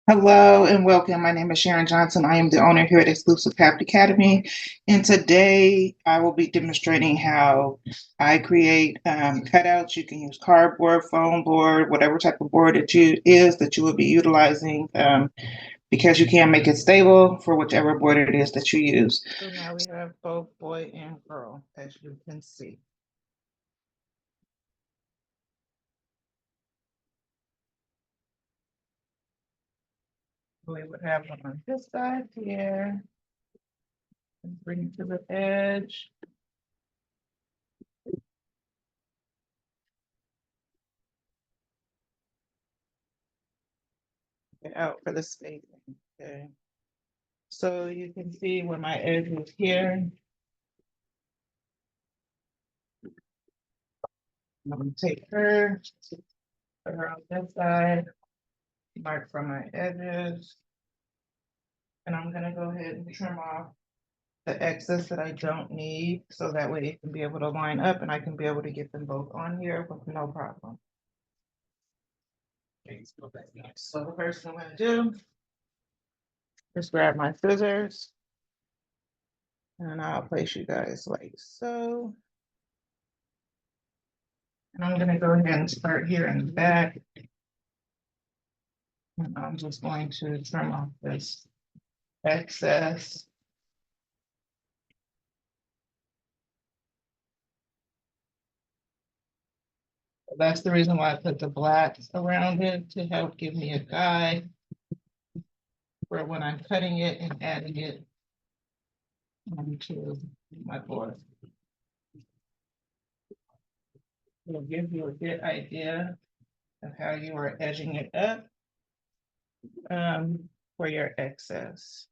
Hello and welcome. My name is Sharon Johnson. I am the owner here at Exclusive Craft Academy. And today I will be demonstrating how I create cutouts. You can use cardboard, foam board, whatever type of board that you will be utilizing because you can make it stable for whichever board it is that you use. So now we have both boy and girl, as you can see. We would have one on this side here. And bring it to the edge. Get out for the spacing. Okay. So you can see where my edge is here. I'm gonna take her, put her on this side, mark from my edges. And I'm gonna go ahead and trim off the excess that I don't need, so that way it can be able to line up and I can be able to get them both on here with no problem. So the first thing I'm gonna do is grab my scissors and I'll place you guys like so. And I'm gonna go ahead and start here in the back. And I'm just going to trim off this excess. That's the reason why I put the black around it, to help give me a guide for when I'm cutting it and adding it onto my board. It'll give you a good idea of how you are edging it up for your excess.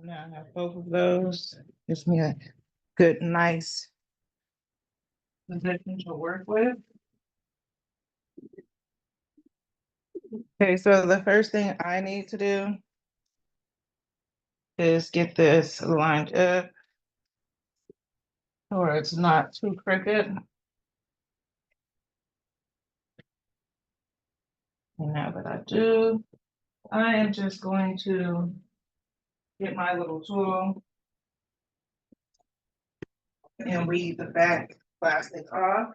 Now I have both of those. Gives me a good, nice position to work with. Okay, so the first thing I need to do is get this lined up or it's not too crooked. And now that I do, I am just going to get my little tool and weed the back plastic off.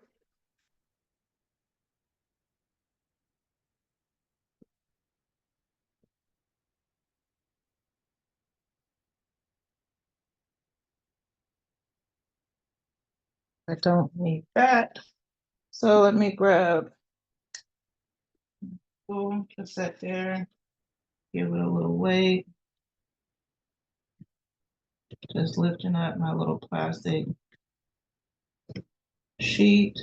I don't need that. So let me grab tool to set there, give it a little weight. Just lifting up my little plastic sheet.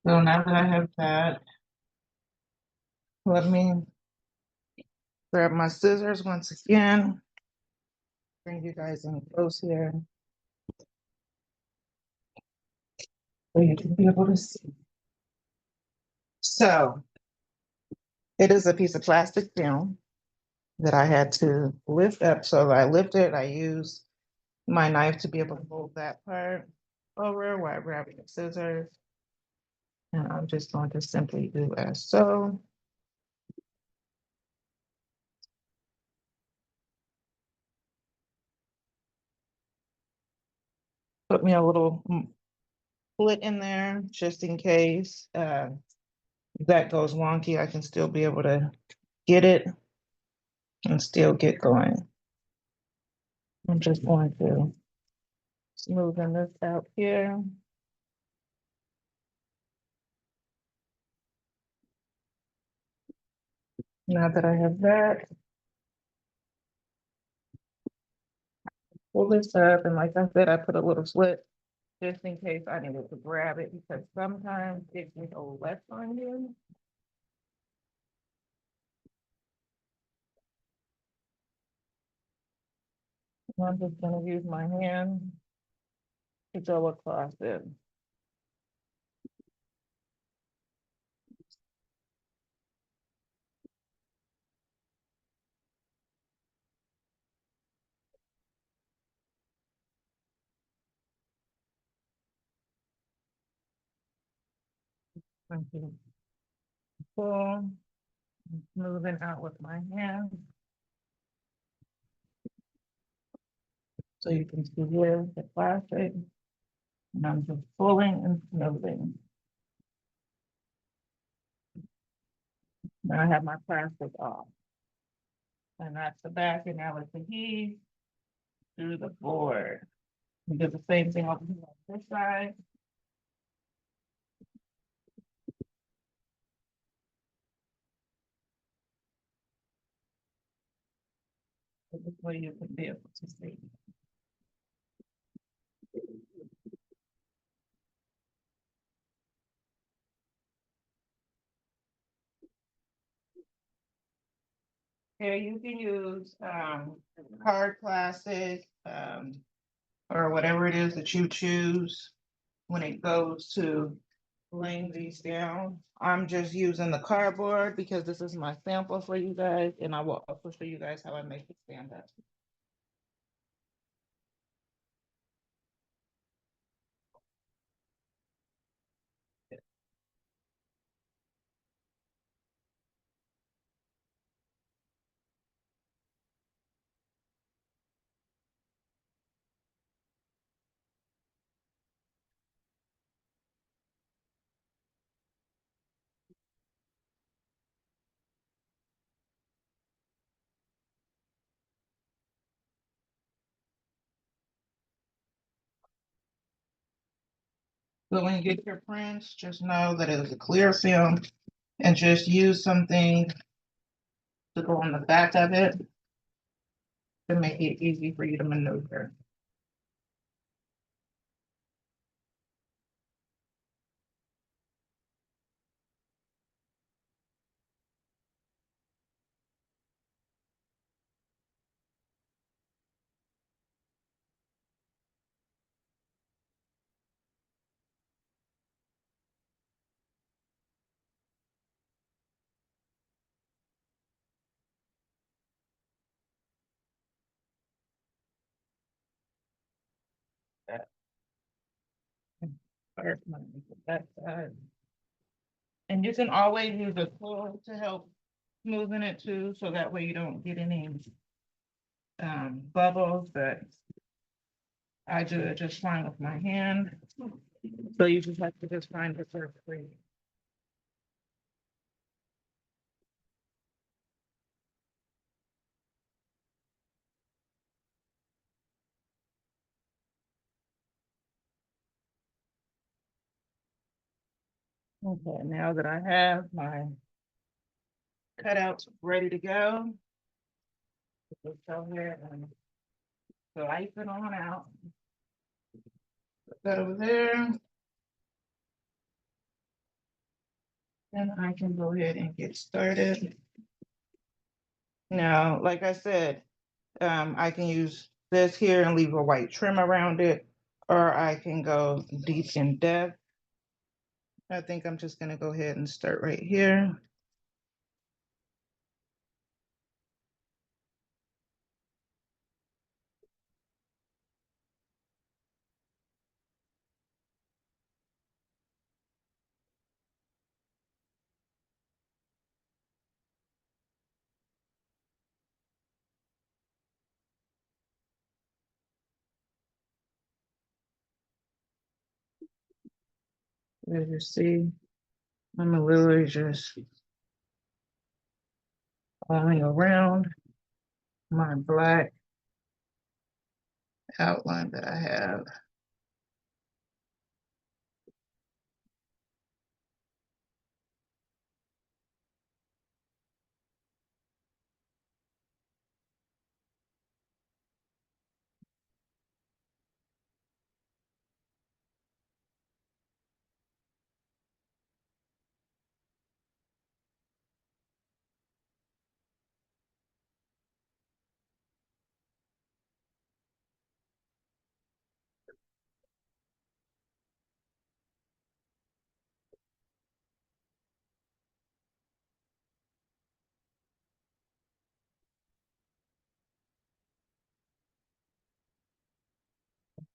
So now that I have that, let me grab my scissors once again. Bring you guys in close here so you can be able to see. So it is a piece of plastic film that I had to lift up. So I lifted, I used my knife to be able to hold that part over while I grab the scissors. And I'm just going to simply do as so. Put me a little split in there just in case that goes wonky. I can still be able to get it and still get going. I'm just going to smoothen this out here. Now that I have that, pull this up, and like I said, I put a little slit just in case I needed to grab it because sometimes it can go left on you. I'm just gonna use my hand to go across it. I'm gonna pull, moving out with my hand. So you can see here the plastic. And I'm just pulling and smoothing. Now I have my plastic off. And that's the back, and now it's the heat through the board. We do the same thing over here on this side. So this way you can be able to see. Here you can use hard plastic or whatever it is that you choose when it goes to laying these down. I'm just using the cardboard because this is my sample for you guys, and I will also show you guys how I make it stand up. So when you get your prints, just know that it is a clear film and just use something to go on the back of it to make it easy for you to maneuver. That part, that side. And you can always use a tool to help smoothing it too, so that way you don't get any bubbles, but I do it just fine with my hand. So you just have to just find the perfect way. Okay, now that I have my cutouts ready to go, just go ahead and slice it on out. Put that over there. And I can go ahead and get started. Now, like I said, I can use this here and leave a white trim around it, or I can go deep in depth. I think I'm just gonna go ahead and start right here. As you see, I'm literally just going around my black outline that I have.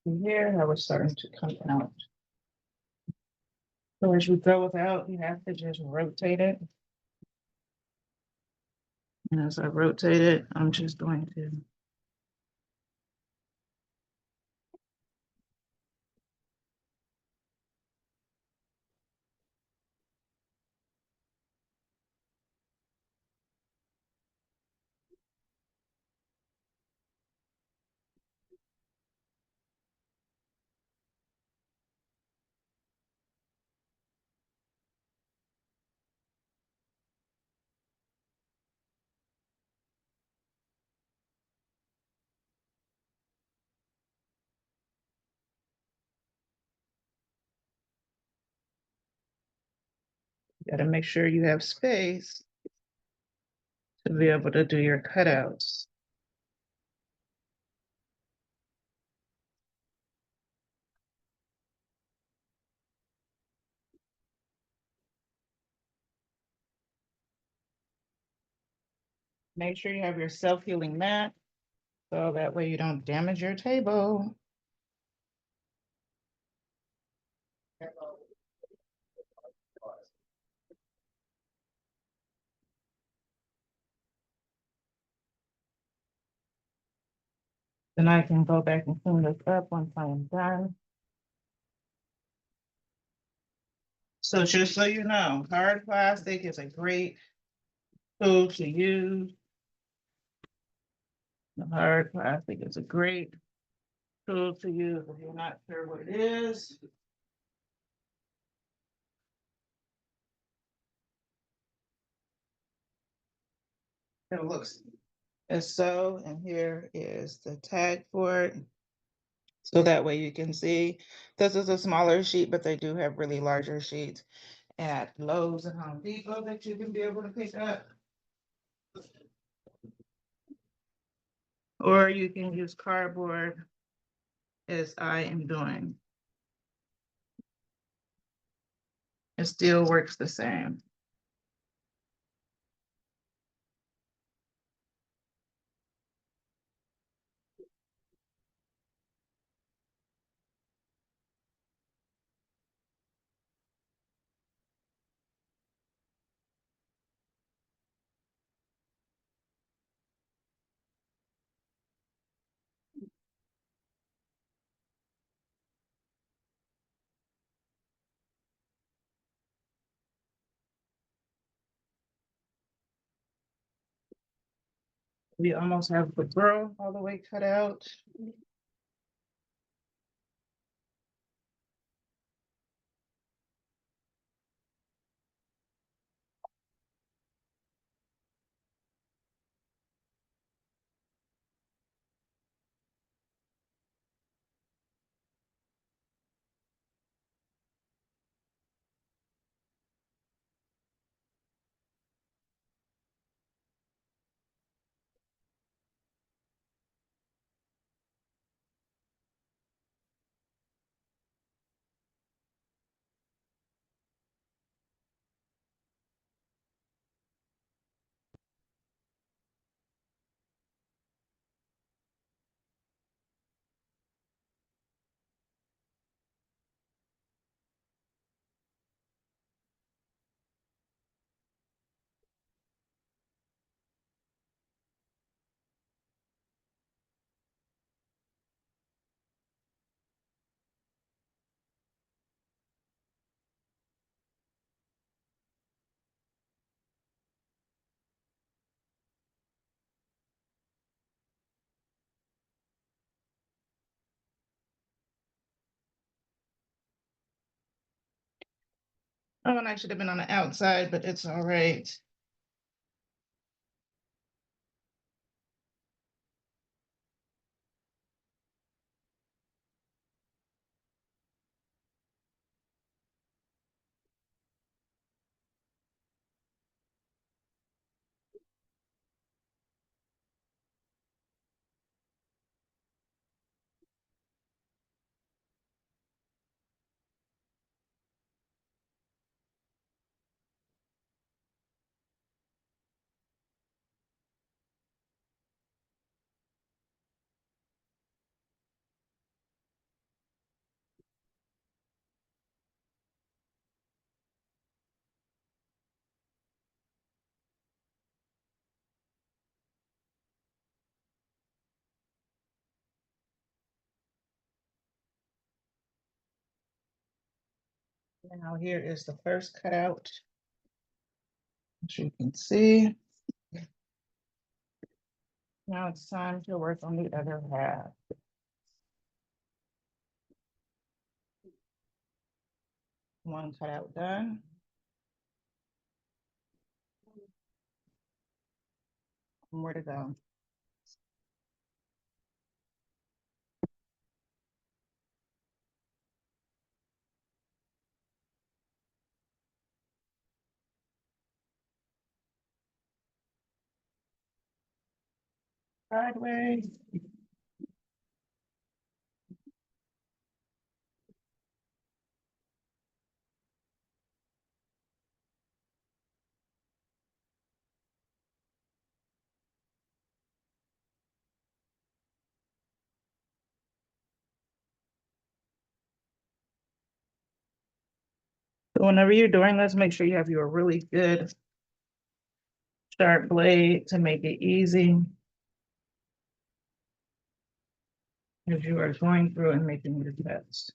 And here, I was starting to come out. So as you go without, you have to just rotate it. And as I rotate it, I'm just going to gotta make sure you have space to be able to do your cutouts. Make sure you have your self-healing mat, so that way you don't damage your table. Then I can go back and clean this up once I am done. So just so you know, hard plastic is a great tool to use. The hard plastic is a great tool to use if you're not sure what it is. It looks as so, and here is the tag for it. So that way you can see, this is a smaller sheet, but they do have really larger sheets at Lowe's and Home Depot that you can be able to pick up. Or you can use cardboard as I am doing. It still works the same. We almost have the girl all the way cut out. Oh, and I should have been on the outside, but it's all right. Now here is the first cutout, as you can see. Now it's time to work on the other half. One cutout done. More to go. Sideways. So whenever you're doing this, make sure you have your really good sharp blade to make it easy as you are going through and making your cuts.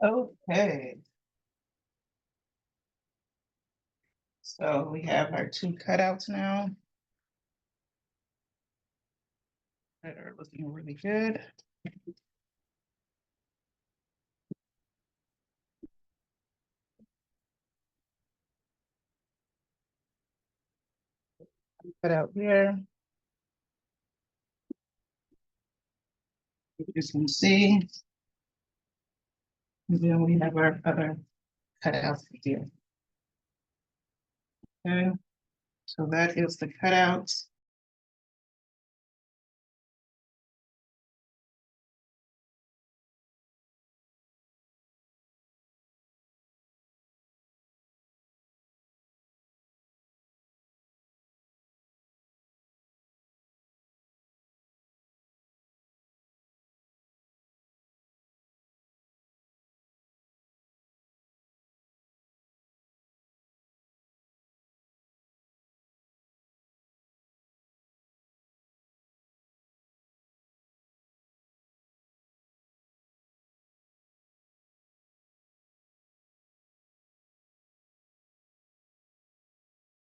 Okay, so we have our two cutouts now that are looking really good. Cut out here. You can see. And then we have our other cutouts here. Okay, so that is the cutouts.